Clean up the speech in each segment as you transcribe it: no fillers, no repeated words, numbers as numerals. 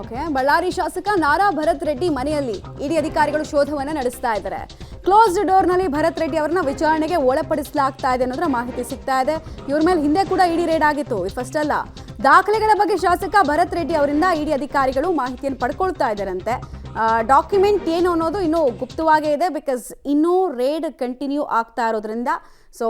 Okay, Ballari ಶಾಸಕ ನಾರಾ ಭರತ್ ರೆಡ್ಡಿ ಮನೆಯಲ್ಲಿ ಇಡಿ ಅಧಿಕಾರಿಗಳು ಶೋಧವನ್ನ ನಡೆಸ್ತಾ ಇದ್ದಾರೆ. ಕ್ಲೋಸ್ಡ್ ಡೋರ್ನಲ್ಲಿ ಭರತ್ ರೆಡ್ಡಿ ಅವರನ್ನ ವಿಚಾರಣೆಗೆ ಒಳಪಡಿಸಲಾಗ್ತಾ ಇದೆ ಅನ್ನೋದ್ರ ಮಾಹಿತಿ ಸಿಗ್ತಾ ಇದೆ. ಇವ್ರ ಮೇಲೆ ಹಿಂದೆ ಕೂಡ ಇಡಿ ರೇಡ್ ಆಗಿತ್ತು. ಫಸ್ಟ್ ಅಲ್ಲ, ದಾಖಲೆಗಳ ಬಗ್ಗೆ ಶಾಸಕ ಭರತ್ ರೆಡ್ಡಿ ಅವರಿಂದ ಇಡಿ ಅಧಿಕಾರಿಗಳು ಮಾಹಿತಿಯನ್ನು ಪಡ್ಕೊಳ್ತಾ ಇದ್ದಾರಂತೆ. ಡಾಕ್ಯುಮೆಂಟ್ ಏನು ಅನ್ನೋದು ಇನ್ನೂ ಗುಪ್ತವಾಗೇ ಇದೆ. ಬಿಕಾಸ್ ಇನ್ನೂ ರೇಡ್ ಕಂಟಿನ್ಯೂ ಆಗ್ತಾ ಇರೋದ್ರಿಂದ ಸೊ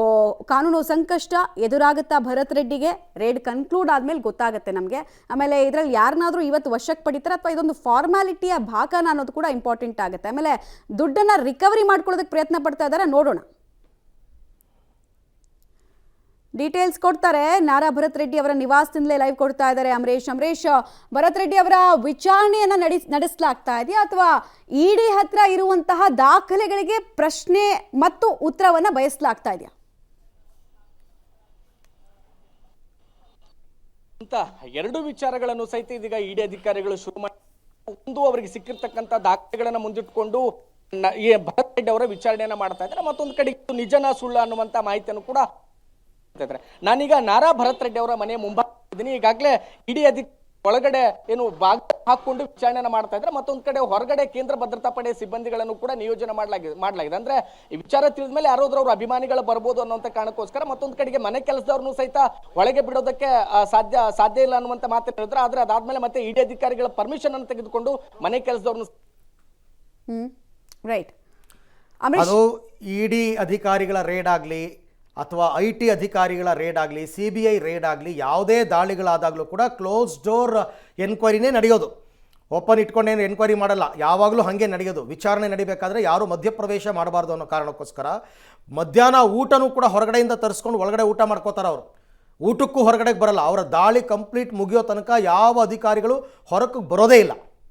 ಕಾನೂನು ಸಂಕಷ್ಟ ಎದುರಾಗುತ್ತಾ ಭರತ್ ರೆಡ್ಡಿಗೆ. ರೇಡ್ ಕನ್ಕ್ಲೂಡ್ ಆದ್ಮೇಲೆ ಗೊತ್ತಾಗುತ್ತೆ ನಮಗೆ. ಆಮೇಲೆ ಇದರಲ್ಲಿ ಯಾರನ್ನಾದ್ರೂ ಇವತ್ತು ವಶಕ್ಕೆ ಪಡಿತಾರೆ ಅಥವಾ ಇದೊಂದು ಫಾರ್ಮಾಲಿಟಿಯ ಭಾಗನ ಅನ್ನೋದು ಕೂಡ ಇಂಪಾರ್ಟೆಂಟ್ ಆಗುತ್ತೆ. ಆಮೇಲೆ ದುಡ್ಡನ್ನ ರಿಕವರಿ ಮಾಡ್ಕೊಳ್ಳೋದಕ್ಕೆ ಪ್ರಯತ್ನ ಪಡ್ತಾ ಇದ್ದಾರೆ, ನೋಡೋಣ. ಡೀಟೇಲ್ಸ್ ಕೊಡ್ತಾರೆ. ನಾರಾ ಭರತ್ ರೆಡ್ಡಿ ಅವರ ನಿವಾಸದಿಂದಲೇ ಲೈವ್ ಕೊಡ್ತಾ ಇದ್ದಾರೆ ಅಮರೇಶ್. ಭರತ್ ರೆಡ್ಡಿ ಅವರ ವಿಚಾರಣೆಯನ್ನ ನಡೆಸಲಾಗ್ತಾ ಇದೆಯಾ ಅಥವಾ ಇಡಿ ಹತ್ರ ಇರುವಂತಹ ದಾಖಲೆಗಳಿಗೆ ಪ್ರಶ್ನೆ ಮತ್ತು ಉತ್ತರವನ್ನ ಬಯಸಲಾಗ್ತಾ ಇದೆಯಾ? ಅಂತ ಎರಡು ವಿಚಾರಗಳನ್ನು ಸಹಿತ ಇದೀಗ ಇಡಿ ಅಧಿಕಾರಿಗಳು ಶುರು ಮಾಡಿ, ಒಂದು ಅವರಿಗೆ ಸಿಕ್ಕಿರ್ತಕ್ಕಂಥ ದಾಖಲೆಗಳನ್ನ ಮುಂದಿಟ್ಕೊಂಡು ಈ ಭರತ್ ರೆಡ್ಡಿ ಅವರ ವಿಚಾರಣೆಯನ್ನ ಮಾಡ್ತಾ ಇದ್ದಾರೆ. ಮತ್ತೊಂದು ಕಡೆ ನಿಜನ ಸುಳ್ಳು ಅನ್ನುವಂತ ಮಾಹಿತಿಯನ್ನು ಕೂಡ ನಾನೀಗ ನಾರಾ ಭರತ್ ರೆಡ್ಡಿ ಅವರ ಮನೆ ಮುಂಭಾಗದಲ್ಲಿ ಈಗಾಗಲೇ ಇಡಿ ಒಳಗಡೆ ಏನು ಭಾಗ ಹಾಕೊಂಡು ವಿಚಾರಣೆಯನ್ನ ಮಾಡ್ತಾ ಇದ್ದಾರೆ. ಮತ್ತೊಂದು ಕಡೆ ಹೊರಗಡೆ ಕೇಂದ್ರ ಭದ್ರತಾ ಪಡೆ ಸಿಬ್ಬಂದಿಗಳನ್ನು ಕೂಡ ನಿಯೋಜನೆ ಮಾಡಲಾಗಿದೆ. ಅಂದ್ರೆ ಈ ವಿಚಾರ ತಿಳಿದ ಮೇಲೆ ಯಾರಾದ್ರೂ ಅವ್ರ ಅಭಿಮಾನಿಗಳು ಬರ್ಬೋದು ಅನ್ನೋಂಥ ಕಾರಣಕ್ಕೋಸ್ಕರ ಮತ್ತೊಂದು ಕಡೆಗೆ ಮನೆ ಕೆಲಸದವ್ರನ್ನು ಸಹಿತ ಒಳಗೆ ಬಿಡೋದಕ್ಕೆ ಸಾಧ್ಯ ಇಲ್ಲ ಅನ್ನುವಂತ ಮಾತು ಹೇಳಿದ್ರೆ, ಆದ್ರೆ ಅದಾದ್ಮೇಲೆ ಮತ್ತೆ ಇಡಿ ಅಧಿಕಾರಿಗಳ ಪರ್ಮಿಷನ್ ಅನ್ನು ತೆಗೆದುಕೊಂಡು ಮನೆ ಕೆಲಸದವ್ರನ್ನು ರೈಟ್ ಅದು ಇಡಿ ಅಧಿಕಾರಿಗಳ ರೇಡ್ ಆಗಲಿ ಅಥವಾ IT ಅಧಿಕಾರಿಗಳ ರೇಡ್ ಆಗಲಿ, CBI ರೇಡ್ ಆಗಲಿ, ಯಾವುದೇ ದಾಳಿಗಳಾದಾಗಲೂ ಕೂಡ ಕ್ಲೋಸ್ ಡೋರ್ ಎನ್ಕ್ವೈರಿನೇ ನಡೆಯೋದು. ಓಪನ್ ಇಟ್ಕೊಂಡೇನು ಎನ್ಕ್ವೈರಿ ಮಾಡಲ್ಲ, ಯಾವಾಗಲೂ ಹಾಗೆ ನಡೆಯೋದು. ವಿಚಾರಣೆ ನಡಿಬೇಕಾದ್ರೆ ಯಾರು ಮಧ್ಯಪ್ರವೇಶ ಮಾಡಬಾರ್ದು ಅನ್ನೋ ಕಾರಣಕ್ಕೋಸ್ಕರ ಮಧ್ಯಾಹ್ನ ಊಟನೂ ಕೂಡ ಹೊರಗಡೆಯಿಂದ ತರಿಸ್ಕೊಂಡು ಒಳಗಡೆ ಊಟ ಮಾಡ್ಕೋತಾರೆ. ಅವರು ಊಟಕ್ಕೂ ಹೊರಗಡೆಗೆ ಬರಲ್ಲ. ಅವರ ದಾಳಿ ಕಂಪ್ಲೀಟ್ ಮುಗಿಯೋ ತನಕ ಯಾವ ಅಧಿಕಾರಿಗಳು ಹೊರಕ್ಕೆ ಬರೋದೇ ಇಲ್ಲ.